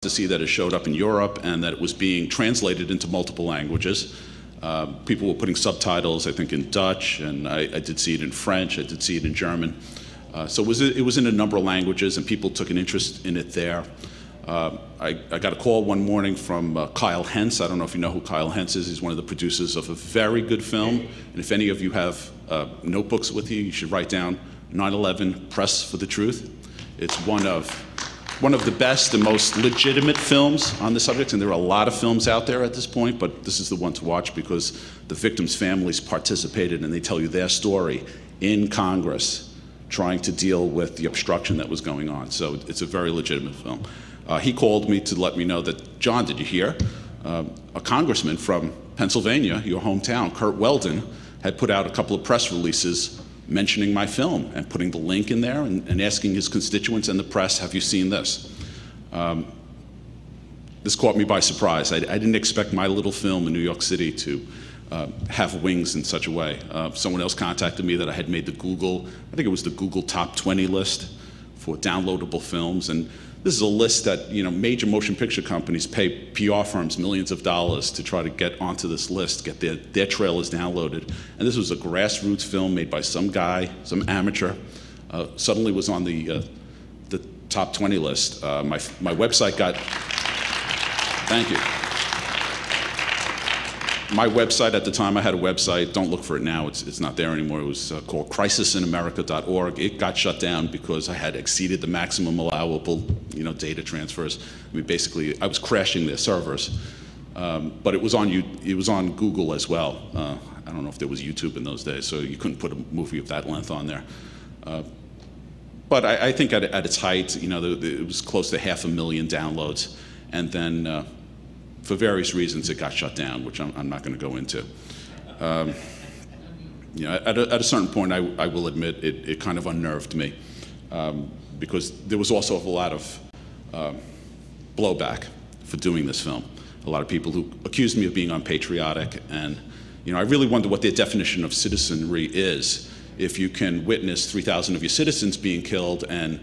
to see that it showed up in Europe and that it was being translated into multiple languages. People were putting subtitles, I think, in Dutch, and I did see it in French, I did see it in German. So it was in a number of languages, and people took an interest in it there. I got a call one morning from Kyle Hentz. I don't know if you know who Kyle Hentz is. He's one of the producers of a very good film. And if any of you have notebooks with you, you should write down 9/11 Press for the Truth. It's one of the best and most legitimate films on the subject, and there are a lot of films out there at this point, but this is the one to watch because the victims' families participated and they tell you their story in Congress trying to deal with the obstruction that was going on. So it's a very legitimate film. He called me to let me know that, John, did you hear? A congressman from Pennsylvania, your hometown, Kurt Weldon, had put out a couple of press releases mentioning my film and putting the link in there and asking his constituents and the press, have you seen this? This caught me by surprise. I didn't expect my little film in New York City to have wings in such a way. Someone else contacted me that I had made the Google, I think it was the Google Top 20 list for downloadable films. And this is a list that major motion picture companies pay PR firms millions of dollars to try to get onto this list, get their trailers downloaded. And this was a grassroots film made by some guy, some amateur, suddenly was on the top 20 list. My website got, thank you. My website at the time, I had a website, don't look for it now, it's not there anymore. It was called crisisinamerica.org. It got shut down because I had exceeded the maximum allowable data transfers. I mean, basically, I was crashing their servers. But it was on Google as well. I don't know if there was YouTube in those days, so you couldn't put a movie of that length on there. But I think at its height, it was close to 500,000 downloads. And then for various reasons, it got shut down, which I'm not going to go into. At a certain point, I will admit, it kind of unnerved me because there was also a lot of blowback for doing this film. A lot of people who accused me of being unpatriotic, and I really wonder what their definition of citizenry is if you can witness 3,000 of your citizens being killed and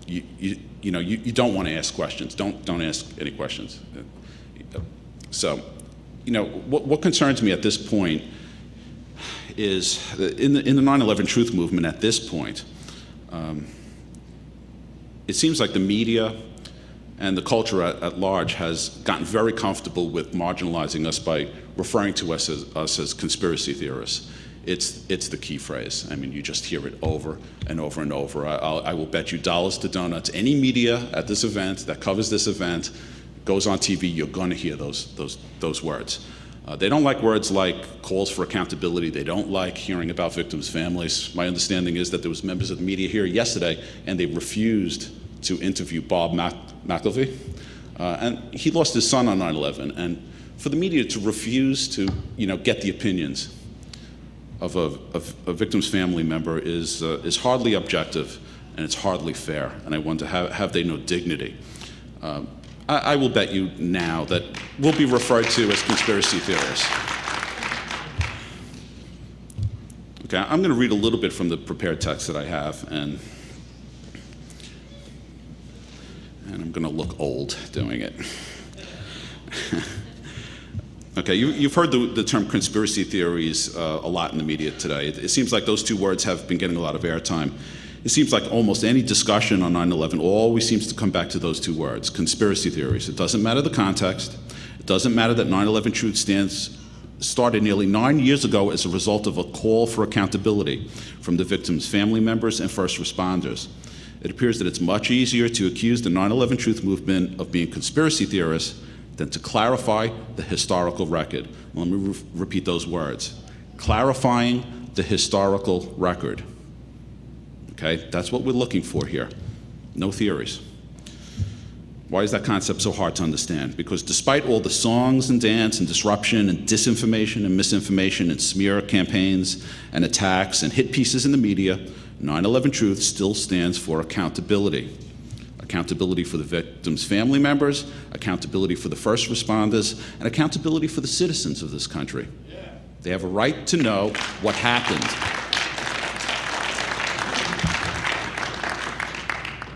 you don't want to ask questions. Don't ask any questions. So, what concerns me at this point is in the 9/11 truth movement at this point, it seems like the media and the culture at large has gotten very comfortable with marginalizing us by referring to us as conspiracy theorists. It's the key phrase. I mean, you just hear it over and over and over. I will bet you dollars to donuts. Any media at this event that covers this event goes on TV, you're going to hear those words. They don't like words like calls for accountability. They don't like hearing about victims' families. My understanding is that there was members of the media here yesterday, and they refused to interview Bob McElvey. And he lost his son on 9/11. And for the media to refuse to get the opinions of a victim's family member is hardly objective, and it's hardly fair. And I wonder, have they no dignity? I will bet you now that we'll be referred to as conspiracy theorists. Okay, I'm going to read a little bit from the prepared text that I have, and I'm going to look old doing it. Okay, you've heard the term conspiracy theories a lot in the media today. It seems like those two words have been getting a lot of airtime. It seems like almost any discussion on 9/11 always seems to come back to those two words, conspiracy theories. It doesn't matter the context. It doesn't matter that 9/11 Truth started nearly 9 years ago as a result of a call for accountability from the victims' family members and first responders. It appears that it's much easier to accuse the 9/11 Truth movement of being conspiracy theorists than to clarify the historical record. Let me repeat those words. Clarifying the historical record. Okay, that's what we're looking for here. No theories. Why is that concept so hard to understand? Because despite all the songs and dance and disruption and disinformation and misinformation and smear campaigns and attacks and hit pieces in the media, 9/11 Truth still stands for accountability. Accountability for the victims' family members, accountability for the first responders, and accountability for the citizens of this country. Yeah. They have a right to know what happened.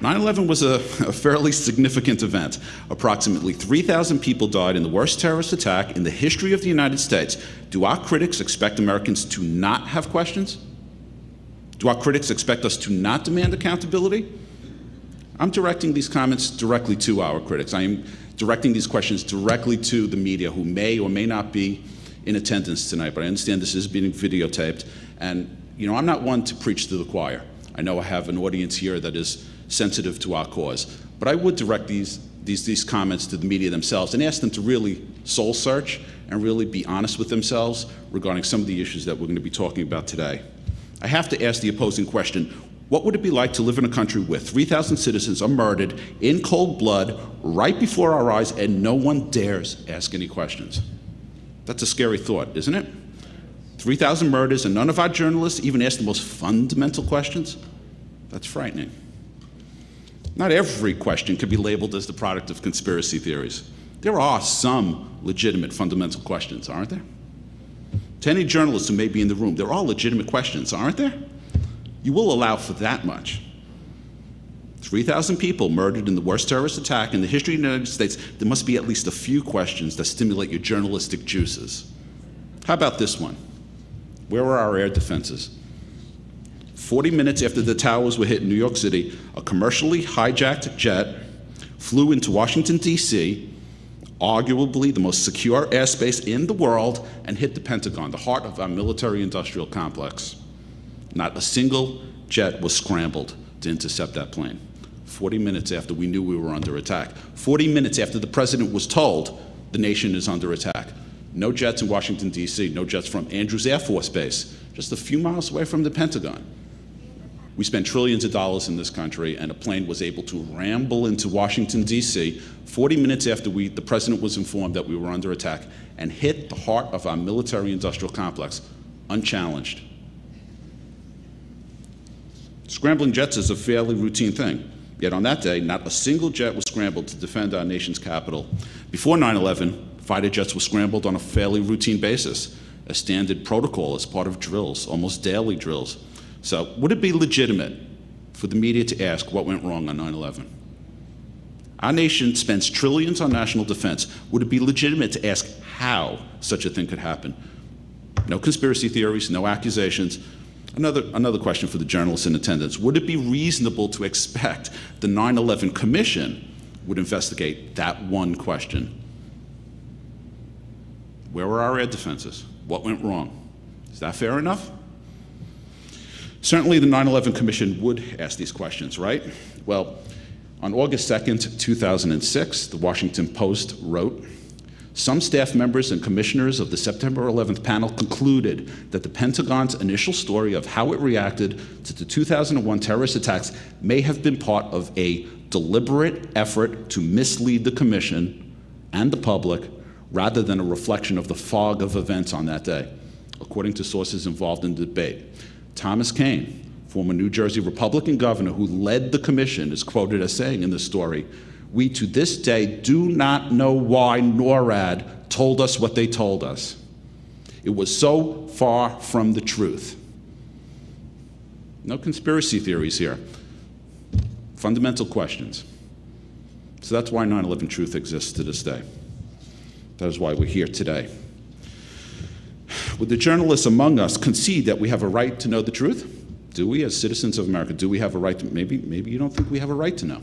9/11 was a fairly significant event. Approximately 3,000 people died in the worst terrorist attack in the history of the United States. Do our critics expect Americans to not have questions? Do our critics expect us to not demand accountability? I'm directing these comments directly to our critics. I am directing these questions directly to the media who may or may not be in attendance tonight, but I understand this is being videotaped. And, I'm not one to preach to the choir. I know I have an audience here that is sensitive to our cause, but I would direct these comments to the media themselves and ask them to really soul search and really be honest with themselves regarding some of the issues that we're going to be talking about today. I have to ask the opposing question: what would it be like to live in a country where 3,000 citizens are murdered in cold blood right before our eyes and no one dares ask any questions? That's a scary thought, isn't it? 3,000 murders and none of our journalists even ask the most fundamental questions? That's frightening. Not every question can be labeled as the product of conspiracy theories. There are some legitimate fundamental questions, aren't there? To any journalists who may be in the room, there are legitimate questions, aren't there? You will allow for that much. 3,000 people murdered in the worst terrorist attack in the history of the United States. There must be at least a few questions that stimulate your journalistic juices. How about this one? Where were our air defenses? 40 minutes after the towers were hit in New York City, a commercially hijacked jet flew into Washington, D.C., arguably the most secure airspace in the world, and hit the Pentagon, the heart of our military-industrial complex. Not a single jet was scrambled to intercept that plane. 40 minutes after we knew we were under attack. 40 minutes after the president was told the nation is under attack. No jets in Washington, D.C., no jets from Andrews Air Force Base, just a few miles away from the Pentagon. We spent trillions of dollars in this country, and a plane was able to ramble into Washington, D.C. 40 minutes after the president was informed that we were under attack, and hit the heart of our military-industrial complex, unchallenged. Scrambling jets is a fairly routine thing. Yet on that day, not a single jet was scrambled to defend our nation's capital. Before 9/11, fighter jets were scrambled on a fairly routine basis, a standard protocol as part of drills, almost daily drills. So would it be legitimate for the media to ask what went wrong on 9/11? Our nation spends trillions on national defense. Would it be legitimate to ask how such a thing could happen? No conspiracy theories, no accusations. Another question for the journalists in attendance. Would it be reasonable to expect the 9/11 Commission would investigate that one question? Where were our air defenses? What went wrong? Is that fair enough? Certainly the 9/11 Commission would ask these questions, right? Well, on August 2nd, 2006, the Washington Post wrote, "Some staff members and commissioners of the September 11th panel concluded that the Pentagon's initial story of how it reacted to the 2001 terrorist attacks may have been part of a deliberate effort to mislead the Commission and the public rather than a reflection of the fog of events on that day," according to sources involved in the debate. Thomas Kean, former New Jersey Republican governor who led the commission, is quoted as saying in this story, "We to this day do not know why NORAD told us what they told us. It was so far from the truth." No conspiracy theories here. Fundamental questions. So that's why 9/11 Truth exists to this day. That is why we're here today. Would the journalists among us concede that we have a right to know the truth? Do we, as citizens of America, do we have a right to? Maybe you don't think we have a right to know.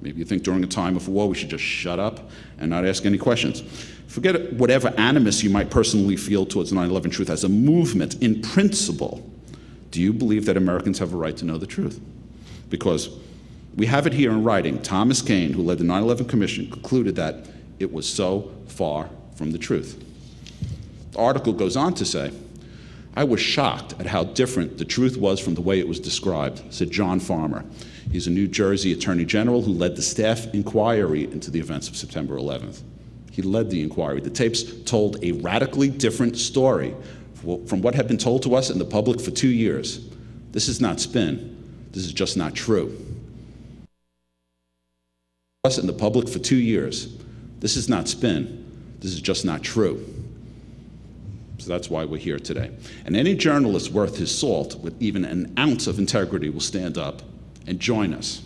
Maybe you think during a time of war we should just shut up and not ask any questions. Forget whatever animus you might personally feel towards 9/11 Truth. As a movement, in principle, do you believe that Americans have a right to know the truth? Because we have it here in writing. Thomas Kean, who led the 9/11 Commission, concluded that it was so far from the truth. The article goes on to say, "I was shocked at how different the truth was from the way it was described," said John Farmer. He's a New Jersey Attorney General who led the staff inquiry into the events of September 11th. He led the inquiry. The tapes told a radically different story from what had been told to us in the public for 2 years. This is not spin. This is just not true. Us in the public for 2 years. This is not spin. This is just not true. So that's why we're here today. And any journalist worth his salt with even an ounce of integrity will stand up and join us